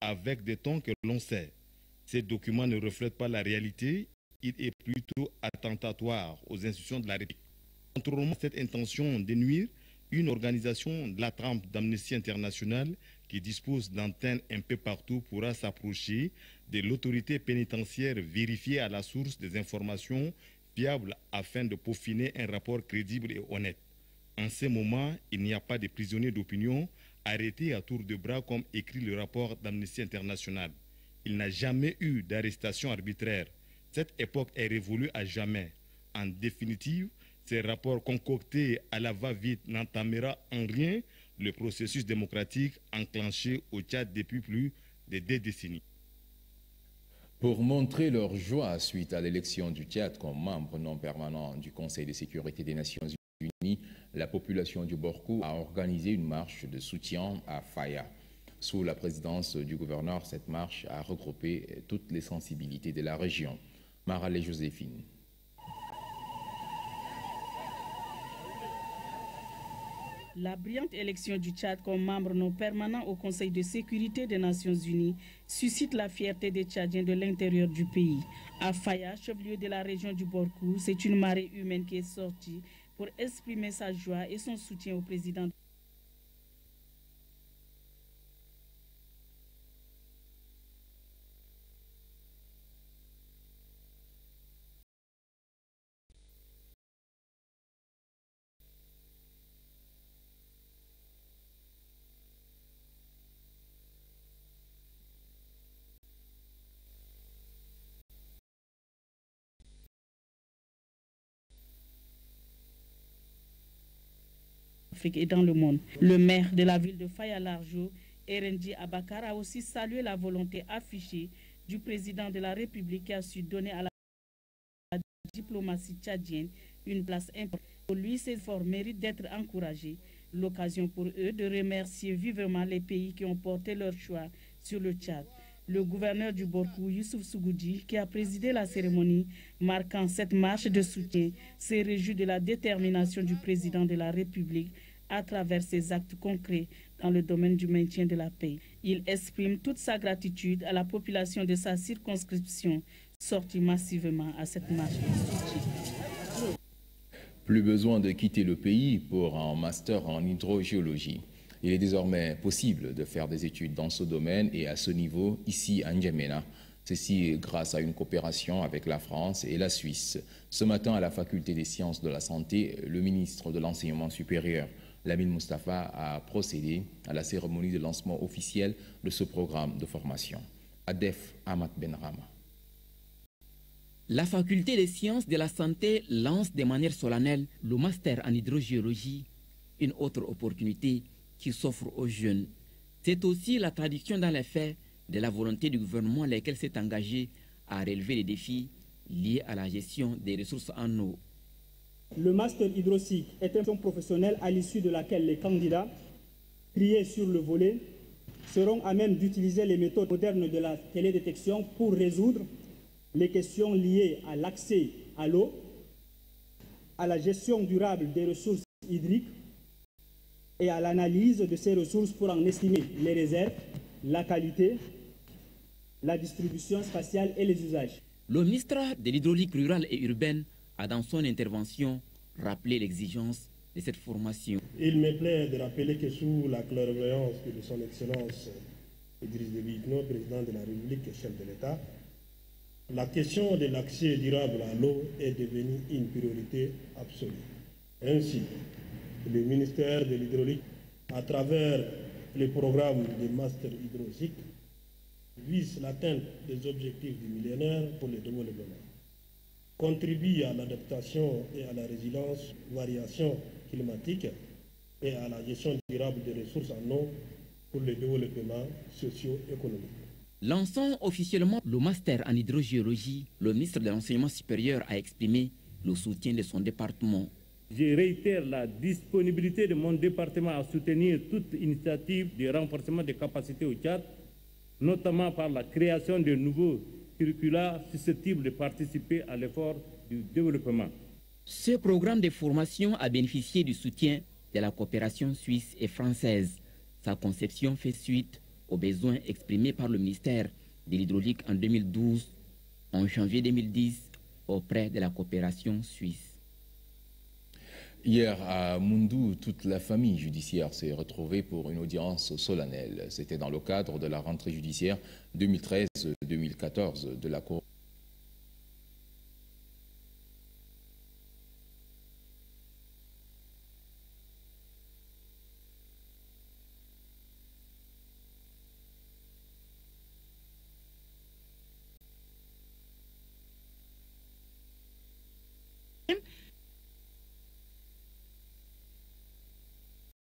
avec des tons que l'on sait. Ces documents ne reflètent pas la réalité, il est plutôt attentatoire aux institutions de la République. Contrôlons cette intention de nuire, une organisation de la trempe d'Amnesty International qui dispose d'antennes un peu partout pourra s'approcher de l'autorité pénitentiaire, vérifier à la source des informations fiables afin de peaufiner un rapport crédible et honnête. En ce moment, il n'y a pas de prisonniers d'opinion arrêtés à tour de bras comme écrit le rapport d'Amnesty International. Il n'a jamais eu d'arrestation arbitraire. Cette époque est révolue à jamais. En définitive, ces rapports concoctés à la va-vite n'entamera en rien le processus démocratique enclenché au Tchad depuis plus de 2 décennies. Pour montrer leur joie suite à l'élection du Tchad comme membre non permanent du Conseil de sécurité des Nations Unies, la population du Borkou a organisé une marche de soutien à Faya. Sous la présidence du gouverneur, cette marche a regroupé toutes les sensibilités de la région. Marale Joséphine. La brillante élection du Tchad comme membre non permanent au Conseil de sécurité des Nations Unies suscite la fierté des Tchadiens de l'intérieur du pays. À Faya, chef-lieu de la région du Borkou, c'est une marée humaine qui est sortie pour exprimer sa joie et son soutien au président. Et dans le monde. Le maire de la ville de Faya-Largeau, Erendi Abakar, a aussi salué la volonté affichée du président de la République qui a su donner à la diplomatie tchadienne une place importante. Pour lui, ces efforts méritent d'être encouragés. L'occasion pour eux de remercier vivement les pays qui ont porté leur choix sur le Tchad. Le gouverneur du Borkou, Youssouf Sougoudi, qui a présidé la cérémonie marquant cette marche de soutien, s'est réjoui de la détermination du président de la République à travers ses actes concrets dans le domaine du maintien de la paix. Il exprime toute sa gratitude à la population de sa circonscription, sortie massivement à cette marche de soutien. Plus besoin de quitter le pays pour un master en hydrogéologie. Il est désormais possible de faire des études dans ce domaine et à ce niveau, ici à N'Djamena. Ceci grâce à une coopération avec la France et la Suisse. Ce matin, à la Faculté des sciences de la santé, le ministre de l'Enseignement supérieur, Lamine Moustapha, a procédé à la cérémonie de lancement officiel de ce programme de formation. Adef Ahmad Benrama. La Faculté des sciences de la santé lance de manière solennelle le master en hydrogéologie, une autre opportunité qui s'offre aux jeunes. C'est aussi la traduction dans les faits de la volonté du gouvernement lequel s'est engagé à relever les défis liés à la gestion des ressources en eau. Le master hydrologique est une formation professionnelle à l'issue de laquelle les candidats, triés sur le volet, seront à même d'utiliser les méthodes modernes de la télédétection pour résoudre les questions liées à l'accès à l'eau, à la gestion durable des ressources hydriques et à l'analyse de ces ressources pour en estimer les réserves, la qualité, la distribution spatiale et les usages. Le ministre de l'hydraulique rurale et urbaine a dans son intervention rappelé l'exigence de cette formation. Il me plaît de rappeler que sous la clairvoyance de son Excellence Idriss Déby Itno, président de la République et chef de l'État, la question de l'accès durable à l'eau est devenue une priorité absolue. Ainsi, le ministère de l'Hydraulique, à travers les programmes de master hydrologique, vise l'atteinte des objectifs du millénaire pour le développement, contribue à l'adaptation et à la résilience aux variations climatiques et à la gestion durable des ressources en eau pour le développement socio-économique. Lançant officiellement le master en hydrogéologie, le ministre de l'Enseignement supérieur a exprimé le soutien de son département. Je réitère la disponibilité de mon département à soutenir toute initiative de renforcement des capacités au Tchad, notamment par la création de nouveaux curricula susceptibles de participer à l'effort du développement. Ce programme de formation a bénéficié du soutien de la coopération suisse et française. Sa conception fait suite aux besoins exprimés par le ministère de l'Hydraulique en 2012, en janvier 2010, auprès de la coopération suisse. Hier à Moundou, toute la famille judiciaire s'est retrouvée pour une audience solennelle. C'était dans le cadre de la rentrée judiciaire 2013-2014 de la Cour.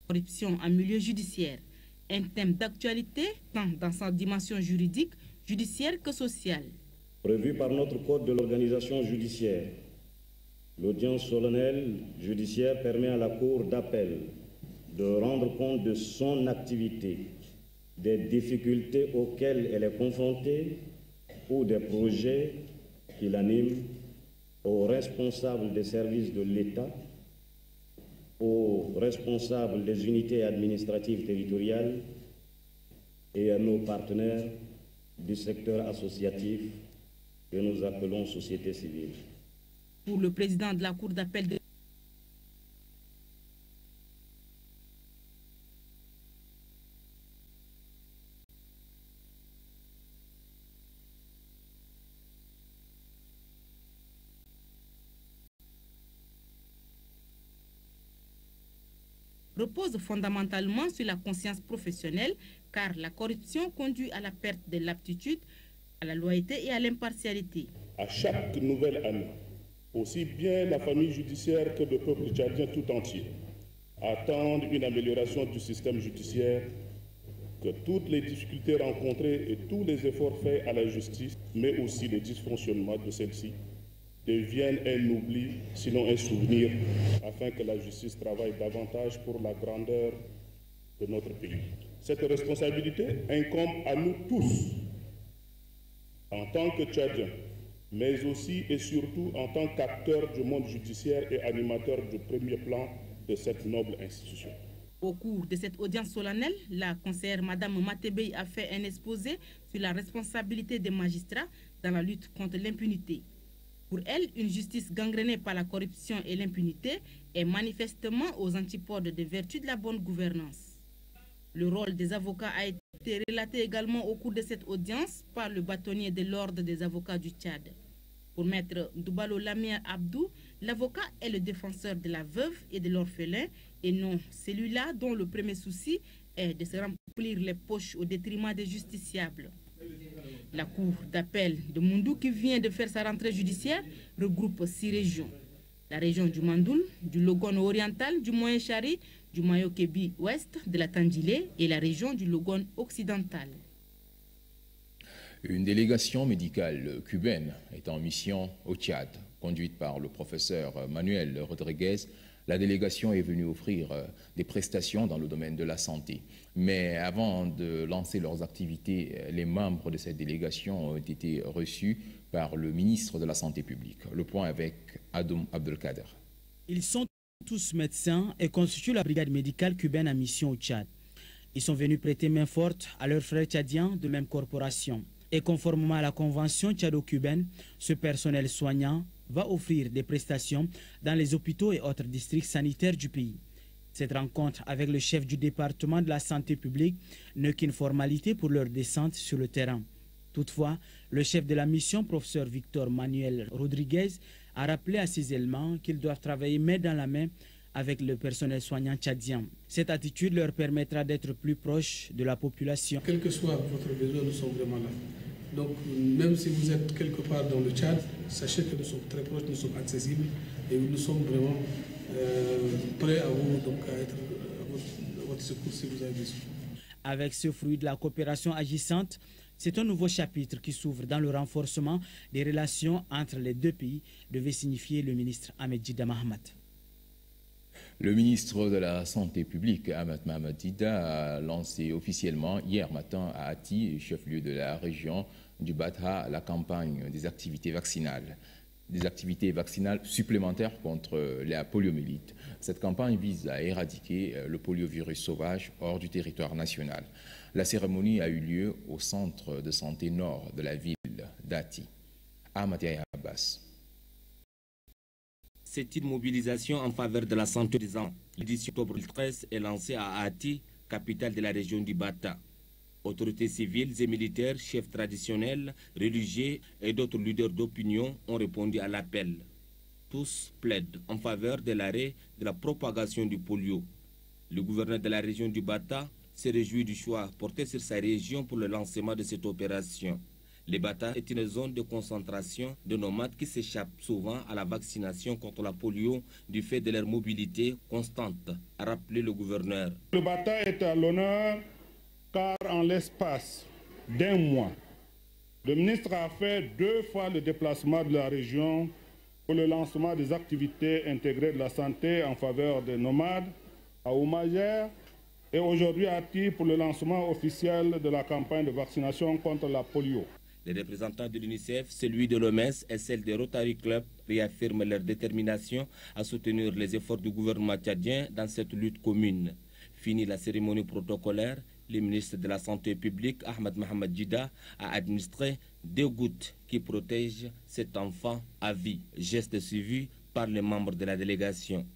Corruption en milieu judiciaire, un thème d'actualité tant dans sa dimension juridique, judiciaire que sociale. Prévu par notre code de l'organisation judiciaire, l'audience solennelle judiciaire permet à la Cour d'appel de rendre compte de son activité, des difficultés auxquelles elle est confrontée ou des projets qui l'animent, aux responsables des services de l'État, aux responsables des unités administratives territoriales et à nos partenaires du secteur associatif que nous appelons société civile. Pour le président de la Cour d'appel de repose fondamentalement sur la conscience professionnelle, car la corruption conduit à la perte de l'aptitude, à la loyauté et à l'impartialité. À chaque nouvelle année, aussi bien la famille judiciaire que le peuple tchadien tout entier attendent une amélioration du système judiciaire, que toutes les difficultés rencontrées et tous les efforts faits à la justice, mais aussi les dysfonctionnements de celle-ci, deviennent un oubli, sinon un souvenir, afin que la justice travaille davantage pour la grandeur de notre pays. Cette responsabilité incombe à nous tous, en tant que Tchadiens, mais aussi et surtout en tant qu'acteurs du monde judiciaire et animateurs du premier plan de cette noble institution. Au cours de cette audience solennelle, la conseillère Madame Matebey a fait un exposé sur la responsabilité des magistrats dans la lutte contre l'impunité. Pour elle, une justice gangrénée par la corruption et l'impunité est manifestement aux antipodes des vertus de la bonne gouvernance. Le rôle des avocats a été relaté également au cours de cette audience par le bâtonnier de l'ordre des avocats du Tchad. Pour maître Doubalo Lamia Abdou, l'avocat est le défenseur de la veuve et de l'orphelin et non celui-là dont le premier souci est de se remplir les poches au détriment des justiciables. La cour d'appel de Moundou, qui vient de faire sa rentrée judiciaire, regroupe 6 régions. La région du Mandoul, du Logone oriental, du Moyen Chari, du Mayo-Kébi ouest, de la Tandjilé et la région du Logone occidental. Une délégation médicale cubaine est en mission au Tchad, conduite par le professeur Manuel Rodriguez. La délégation est venue offrir des prestations dans le domaine de la santé. Mais avant de lancer leurs activités, les membres de cette délégation ont été reçus par le ministre de la Santé publique. Le point avec Adoum Abdelkader. Ils sont tous médecins et constituent la brigade médicale cubaine en mission au Tchad. Ils sont venus prêter main forte à leurs frères tchadiens de même corporation. Et conformément à la convention tchado-cubaine, ce personnel soignant va offrir des prestations dans les hôpitaux et autres districts sanitaires du pays. Cette rencontre avec le chef du département de la santé publique n'est qu'une formalité pour leur descente sur le terrain. Toutefois, le chef de la mission, professeur Victor Manuel Rodriguez, a rappelé à ces éléments qu'ils doivent travailler main dans la main avec le personnel soignant tchadien. Cette attitude leur permettra d'être plus proches de la population. Quel que soit votre besoin, nous sommes vraiment là. Donc, même si vous êtes quelque part dans le Tchad, sachez que nous sommes très proches, nous sommes accessibles et nous sommes vraiment prêts à vous, donc à être à votre secours si vous avez besoin. Avec ce fruit de la coopération agissante, c'est un nouveau chapitre qui s'ouvre dans le renforcement des relations entre les deux pays, devait signifier le ministre Ahmed Dida Mahamat. Le ministre de la Santé publique, Ahmed Mohamed Dida, a lancé officiellement hier matin à Ati, chef-lieu de la région du Batha, la campagne des activités vaccinales. des activités vaccinales supplémentaires contre la poliomyélite. Cette campagne vise à éradiquer le poliovirus sauvage hors du territoire national. La cérémonie a eu lieu au centre de santé nord de la ville d'Ati. Ahmadia Abbas. C'est une mobilisation en faveur de la santé des enfants. L'édition octobre 2013 est lancée à Ati, capitale de la région du Bata. Autorités civiles et militaires, chefs traditionnels, religieux et d'autres leaders d'opinion ont répondu à l'appel. Tous plaident en faveur de l'arrêt de la propagation du polio. Le gouverneur de la région du Bata se réjouit du choix porté sur sa région pour le lancement de cette opération. Le Bata est une zone de concentration de nomades qui s'échappent souvent à la vaccination contre la polio du fait de leur mobilité constante, a rappelé le gouverneur. Le Bata est à l'honneur car en l'espace d'un mois, le ministre a fait 2 fois le déplacement de la région pour le lancement des activités intégrées de la santé en faveur des nomades à Oumagère et aujourd'hui à Ati pour le lancement officiel de la campagne de vaccination contre la polio. Les représentants de l'UNICEF, celui de l'OMS et celle des Rotary Club réaffirment leur détermination à soutenir les efforts du gouvernement tchadien dans cette lutte commune. Fini la cérémonie protocolaire, le ministre de la Santé publique, Ahmed Mohamed Jida, a administré 2 gouttes qui protègent cet enfant à vie, geste suivi par les membres de la délégation.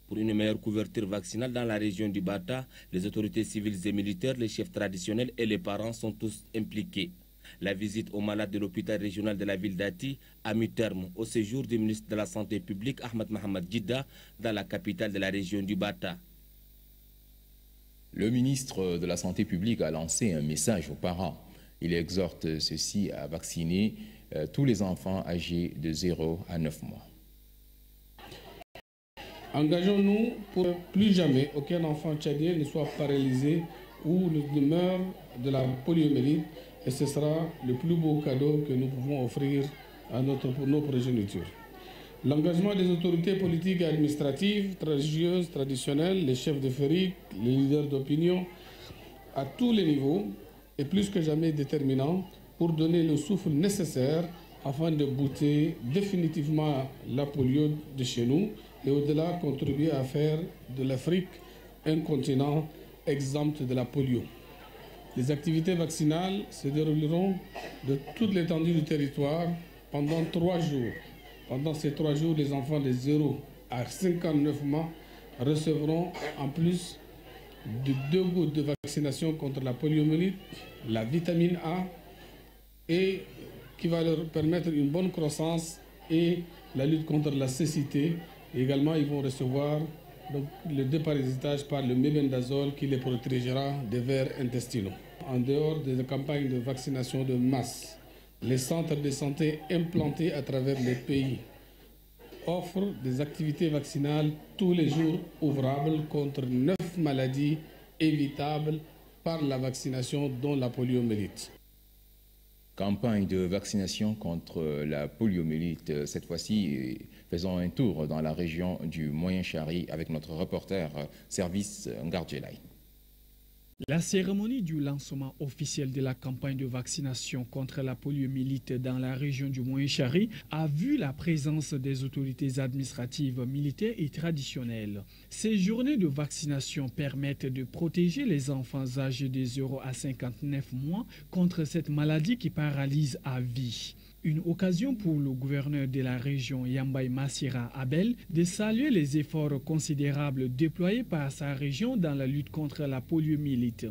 Pour une meilleure couverture vaccinale dans la région du Bata, les autorités civiles et militaires, les chefs traditionnels et les parents sont tous impliqués. La visite aux malades de l'hôpital régional de la ville d'Ati a mis terme au séjour du ministre de la Santé publique, Ahmed Mohamed Jida, dans la capitale de la région du Bata. Le ministre de la Santé publique a lancé un message aux parents. Il exhorte ceux-ci à vacciner tous les enfants âgés de 0 à 9 mois. Engageons-nous pour que plus jamais aucun enfant tchadien ne soit paralysé ou ne meure de la poliomyélite, et ce sera le plus beau cadeau que nous pouvons offrir à nos progénitures. L'engagement des autorités politiques et administratives, religieuses, traditionnelles, les chefs de férique, les leaders d'opinion, à tous les niveaux, est plus que jamais déterminant pour donner le souffle nécessaire afin de bouter définitivement la polio de chez nous et au-delà contribuer à faire de l'Afrique un continent exempt de la polio. Les activités vaccinales se dérouleront de toute l'étendue du territoire pendant 3 jours. Pendant ces 3 jours, les enfants de 0 à 59 mois recevront en plus de 2 gouttes de vaccination contre la poliomyélite, la vitamine A, et qui va leur permettre une bonne croissance et la lutte contre la cécité. Et également, ils vont recevoir donc, le déparasitage par le mébendazole qui les protégera des vers intestinaux. En dehors des campagnes de vaccination de masse, les centres de santé implantés à travers les pays offrent des activités vaccinales tous les jours ouvrables contre 9 maladies évitables par la vaccination, dont la poliomyélite. Campagne de vaccination contre la poliomyélite. Cette fois-ci, faisons un tour dans la région du Moyen-Chari avec notre reporter service Ngardjelay. La cérémonie du lancement officiel de la campagne de vaccination contre la poliomyélite dans la région du Moyen-Chari a vu la présence des autorités administratives, militaires et traditionnelles. Ces journées de vaccination permettent de protéger les enfants âgés de 0 à 59 mois contre cette maladie qui paralyse à vie. Une occasion pour le gouverneur de la région, Yambay Massira Abel, de saluer les efforts considérables déployés par sa région dans la lutte contre la poliomyélite.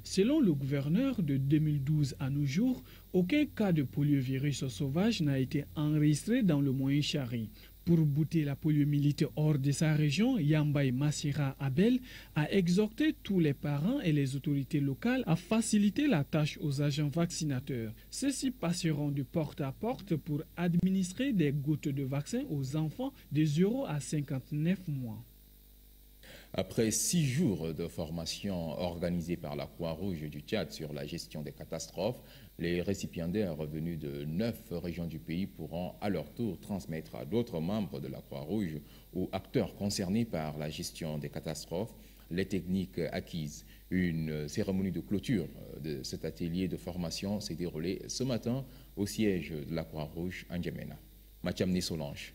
Selon le gouverneur, de 2012 à nos jours, aucun cas de poliovirus sauvage n'a été enregistré dans le Moyen-Chari. Pour bouter la poliomyélite hors de sa région, Yambay Massira Abel a exhorté tous les parents et les autorités locales à faciliter la tâche aux agents vaccinateurs. Ceux-ci passeront de porte à porte pour administrer des gouttes de vaccin aux enfants de 0 à 59 mois. Après 6 jours de formation organisée par la Croix-Rouge du Tchad sur la gestion des catastrophes, les récipiendaires venus de 9 régions du pays pourront à leur tour transmettre à d'autres membres de la Croix-Rouge ou acteurs concernés par la gestion des catastrophes les techniques acquises. Une cérémonie de clôture de cet atelier de formation s'est déroulée ce matin au siège de la Croix-Rouge en N'Djamena. Mathiamni Solange.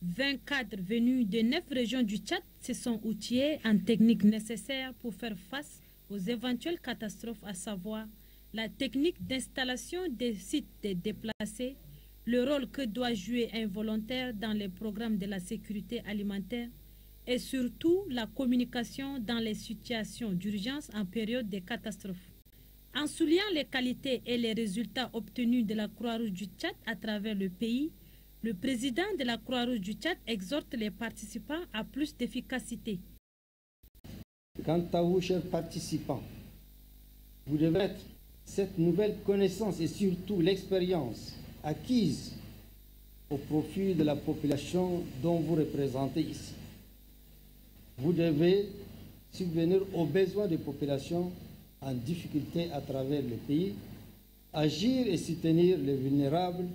20 cadres venus de 9 régions du Tchad se sont outillés en techniques nécessaires pour faire face aux éventuelles catastrophes, à savoir la technique d'installation des sites déplacés, le rôle que doit jouer un volontaire dans les programmes de la sécurité alimentaire et surtout la communication dans les situations d'urgence en période de catastrophe. En soulignant les qualités et les résultats obtenus de la Croix-Rouge du Tchad à travers le pays, le président de la Croix-Rouge du Tchad exhorte les participants à plus d'efficacité. Quant à vous, chers participants, vous devez mettre cette nouvelle connaissance et surtout l'expérience acquise au profit de la population dont vous représentez ici. Vous devez subvenir aux besoins des populations en difficulté à travers le pays, agir et soutenir les vulnérables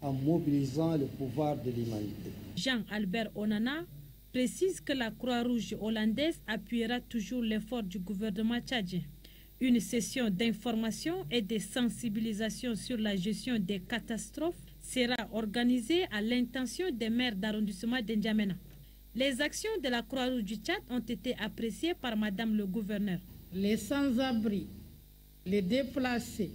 en mobilisant le pouvoir de l'humanité. Jean-Albert Onana précise que la Croix-Rouge hollandaise appuiera toujours l'effort du gouvernement tchadien. Une session d'information et de sensibilisation sur la gestion des catastrophes sera organisée à l'intention des maires d'arrondissement d'Njamena. Les actions de la Croix-Rouge du Tchad ont été appréciées par Madame le gouverneur. Les sans-abri, les déplacés,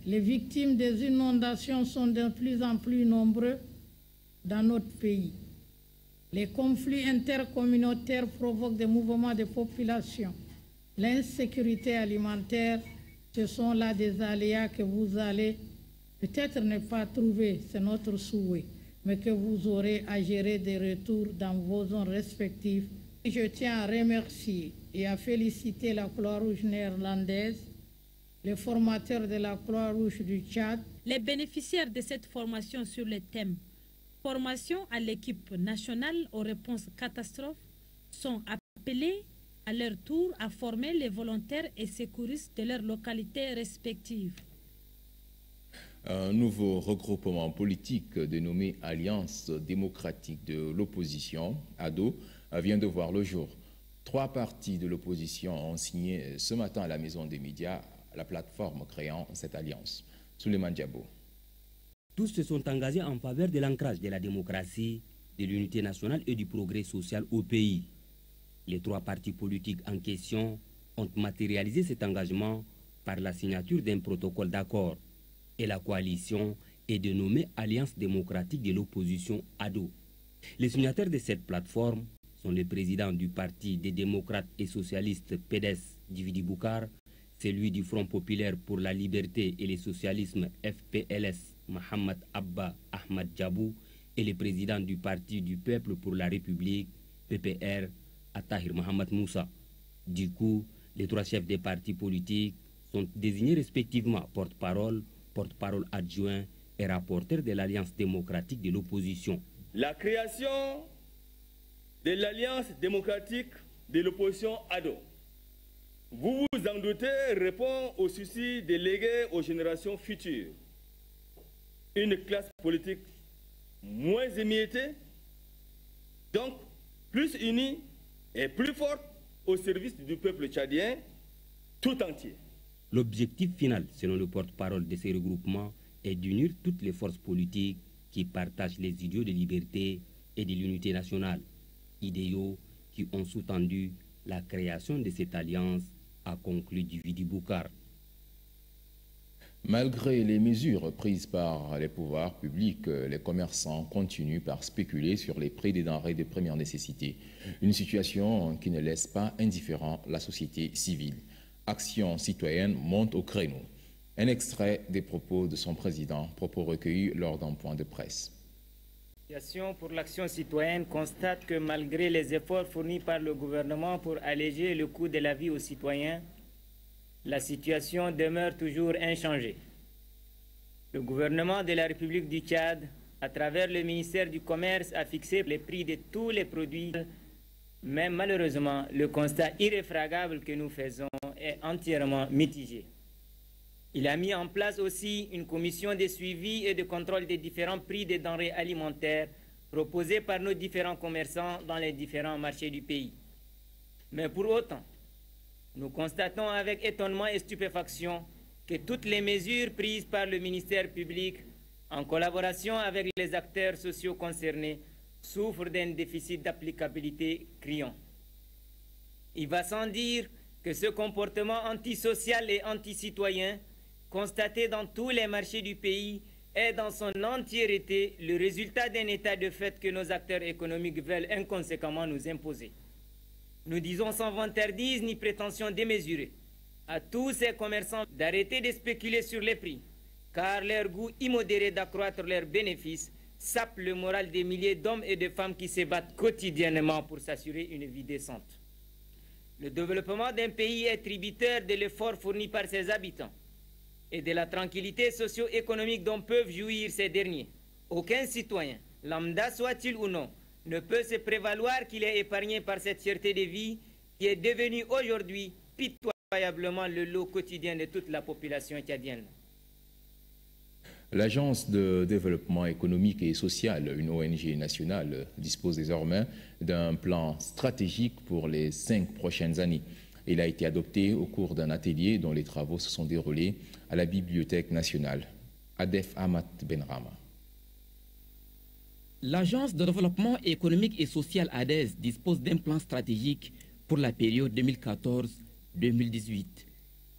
les victimes des inondations sont de plus en plus nombreux dans notre pays. Les conflits intercommunautaires provoquent des mouvements de population. L'insécurité alimentaire, ce sont là des aléas que vous allez peut-être ne pas trouver, c'est notre souhait, mais que vous aurez à gérer des retours dans vos zones respectives. Je tiens à remercier et à féliciter la Croix-Rouge néerlandaise, les formateurs de la Croix-Rouge du Tchad. Les bénéficiaires de cette formation sur le thème « Formation à l'équipe nationale aux réponses catastrophes » sont appelés à leur tour à former les volontaires et secouristes de leurs localités respectives. Un nouveau regroupement politique dénommé Alliance démocratique de l'opposition, ADO, vient de voir le jour. 3 partis de l'opposition ont signé ce matin à la Maison des médias la plateforme créant cette alliance. Souleymane Diabo. Tous se sont engagés en faveur de l'ancrage de la démocratie, de l'unité nationale et du progrès social au pays. Les 3 partis politiques en question ont matérialisé cet engagement par la signature d'un protocole d'accord. Et la coalition est dénommée Alliance démocratique de l'opposition ADO. Les signataires de cette plateforme sont le président du Parti des démocrates et socialistes PDS, Djividi Boukar, celui du Front populaire pour la liberté et le socialisme FPLS, Mohamed Abba Ahmad Djabou, et le président du Parti du peuple pour la République, PPR, Attahir Mohamed Moussa. Du coup, les 3 chefs des partis politiques sont désignés respectivement porte-parole adjoint et rapporteur de l'Alliance démocratique de l'opposition. La création de l'Alliance démocratique de l'opposition ADO, vous vous en doutez, répond au souci de léguer aux générations futures une classe politique moins émiettée, donc plus unie et plus forte au service du peuple tchadien tout entier. L'objectif final, selon le porte-parole de ces regroupements, est d'unir toutes les forces politiques qui partagent les idéaux de liberté et de l'unité nationale, idéaux qui ont sous-tendu la création de cette alliance, a conclu Djividi Boukar. Malgré les mesures prises par les pouvoirs publics, les commerçants continuent par spéculer sur les prix des denrées de première nécessité. Une situation qui ne laisse pas indifférent la société civile. Action citoyenne monte au créneau. Un extrait des propos de son président, propos recueillis lors d'un point de presse. L'Association pour l'action citoyenne constate que malgré les efforts fournis par le gouvernement pour alléger le coût de la vie aux citoyens, la situation demeure toujours inchangée. Le gouvernement de la République du Tchad, à travers le ministère du Commerce, a fixé les prix de tous les produits, mais malheureusement, le constat irréfragable que nous faisons est entièrement mitigé. Il a mis en place aussi une commission de suivi et de contrôle des différents prix des denrées alimentaires proposés par nos différents commerçants dans les différents marchés du pays. Mais pour autant, nous constatons avec étonnement et stupéfaction que toutes les mesures prises par le ministère public en collaboration avec les acteurs sociaux concernés, souffre d'un déficit d'applicabilité criant. Il va sans dire que ce comportement antisocial et anticitoyen, constaté dans tous les marchés du pays, est dans son entièreté le résultat d'un état de fait que nos acteurs économiques veulent inconséquemment nous imposer. Nous disons sans vantardise ni prétention démesurée à tous ces commerçants d'arrêter de spéculer sur les prix, car leur goût immodéré d'accroître leurs bénéfices sape le moral des milliers d'hommes et de femmes qui se battent quotidiennement pour s'assurer une vie décente. Le développement d'un pays est tributaire de l'effort fourni par ses habitants et de la tranquillité socio-économique dont peuvent jouir ces derniers. Aucun citoyen, lambda soit-il ou non, ne peut se prévaloir qu'il est épargné par cette cherté de vie qui est devenue aujourd'hui pitoyablement le lot quotidien de toute la population tchadienne. L'Agence de développement économique et social, une ONG nationale, dispose désormais d'un plan stratégique pour les 5 prochaines années. Il a été adopté au cours d'un atelier dont les travaux se sont déroulés à la Bibliothèque nationale. Adef Ahmad Benrama. L'Agence de développement économique et social ADES dispose d'un plan stratégique pour la période 2014-2018.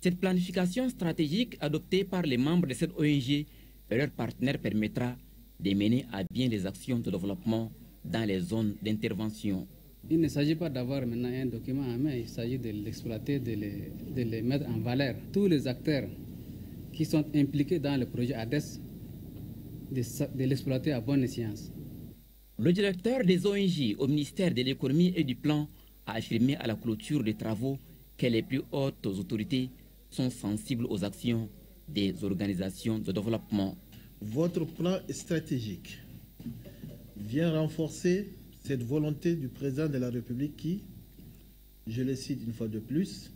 Cette planification stratégique adoptée par les membres de cette ONG et leurs partenaires permettra de mener à bien les actions de développement dans les zones d'intervention. Il ne s'agit pas d'avoir maintenant un document en main, il s'agit de l'exploiter, de les mettre en valeur. Tous les acteurs qui sont impliqués dans le projet ADES, de l'exploiter à bonne escient. Le directeur des ONG au ministère de l'économie et du plan a affirmé à la clôture des travaux que les plus hautes autorités sont sensibles aux actions des organisations de développement. Votre plan stratégique vient renforcer cette volonté du président de la République qui, je le cite une fois de plus,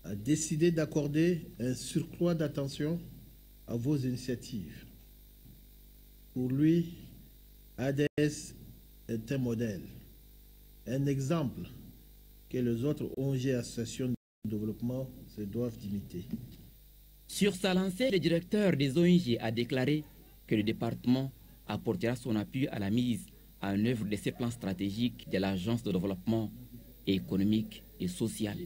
a décidé d'accorder un surcroît d'attention à vos initiatives. Pour lui, ADES est un modèle, un exemple que les autres ONG et associations de développement se doivent d'imiter. Sur sa lancée, le directeur des ONG a déclaré que le département apportera son appui à la mise en œuvre de ces plans stratégiques de l'Agence de développement économique et social.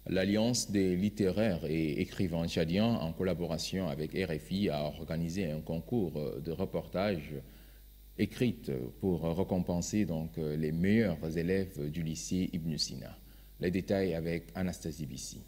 L'Alliance des littéraires et écrivains tchadiens, en collaboration avec RFI, a organisé un concours de reportages écrits pour récompenser donc les meilleurs élèves du lycée Ibn Sina. Les détails avec Anastasie Bissi.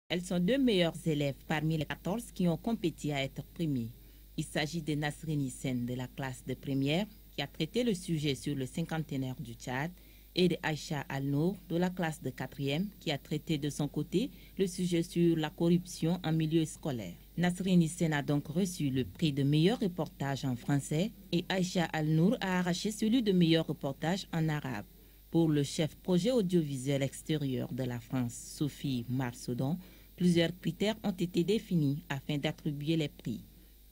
Elles sont 2 meilleurs élèves parmi les 14 qui ont compétit à être primés. Il s'agit de Nasrini Sen de la classe de première qui a traité le sujet sur le cinquantenaire du Tchad et de Aïcha Al-Nour de la classe de 4e qui a traité de son côté le sujet sur la corruption en milieu scolaire. Nasrini Sen a donc reçu le prix de meilleur reportage en français et Aïcha Al-Nour a arraché celui de meilleur reportage en arabe. Pour le chef projet audiovisuel extérieur de la France, Sophie Marsaudon, plusieurs critères ont été définis afin d'attribuer les prix.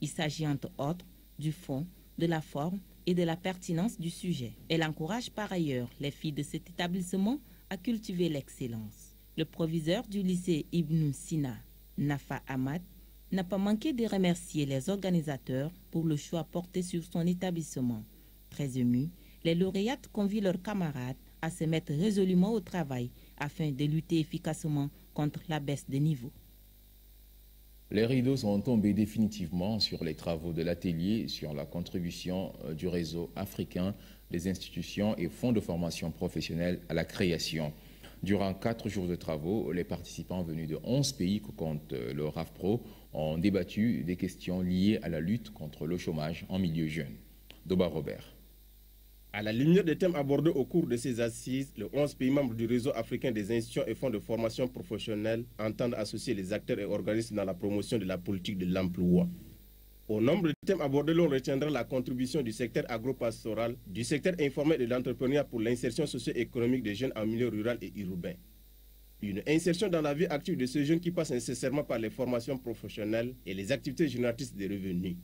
Il s'agit entre autres du fond, de la forme et de la pertinence du sujet. Elle encourage par ailleurs les filles de cet établissement à cultiver l'excellence. Le proviseur du lycée Ibn Sina, Nafa Ahmad, n'a pas manqué de remercier les organisateurs pour le choix porté sur son établissement. Très émus, les lauréates convient leurs camarades à se mettre résolument au travail afin de lutter efficacement contre la baisse des niveaux. Les rideaux sont tombés définitivement sur les travaux de l'atelier sur la contribution du réseau africain des institutions et fonds de formation professionnelle à la création. Durant 4 jours de travaux, les participants venus de 11 pays que compte le RAFPRO ont débattu des questions liées à la lutte contre le chômage en milieu jeune. Doba Robert. À la lumière des thèmes abordés au cours de ces assises, les 11 pays membres du réseau africain des institutions et fonds de formation professionnelle entendent associer les acteurs et organismes dans la promotion de la politique de l'emploi. Au nombre de thèmes abordés, l'on retiendra la contribution du secteur agropastoral, du secteur informel et de l'entrepreneuriat pour l'insertion socio-économique des jeunes en milieu rural et urbain. Une insertion dans la vie active de ces jeunes qui passe nécessairement par les formations professionnelles et les activités génératrices de revenus.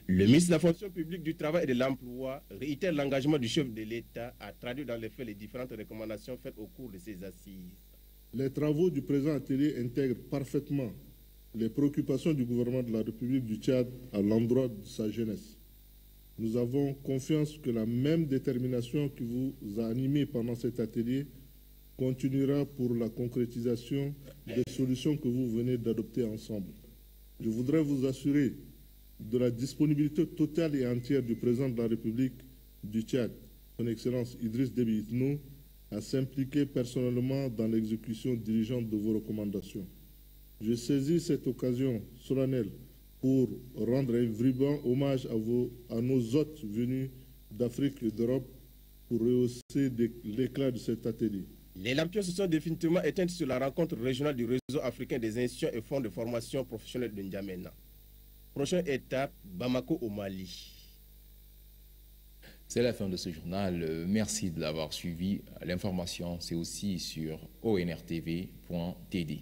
Le ministre de la fonction publique, du travail et de l'emploi réitère l'engagement du chef de l'État à traduire dans les faits les différentes recommandations faites au cours de ces assises. Les travaux du présent atelier intègrent parfaitement les préoccupations du gouvernement de la République du Tchad à l'endroit de sa jeunesse. Nous avons confiance que la même détermination qui vous a animé pendant cet atelier continuera pour la concrétisation des solutions que vous venez d'adopter ensemble. Je voudrais vous assurer de la disponibilité totale et entière du président de la République du Tchad, son Excellence Idriss Déby Itno, à s'impliquer personnellement dans l'exécution diligente de vos recommandations. Je saisis cette occasion solennelle pour rendre un vibrant hommage à nos hôtes venus d'Afrique et d'Europe pour rehausser l'éclat de cet atelier. Les lampions se sont définitivement éteints sur la rencontre régionale du réseau africain des institutions et fonds de formation professionnelle de N'Djamena. Prochaine étape, Bamako au Mali. C'est la fin de ce journal. Merci de l'avoir suivi. L'information, c'est aussi sur onrtv.td.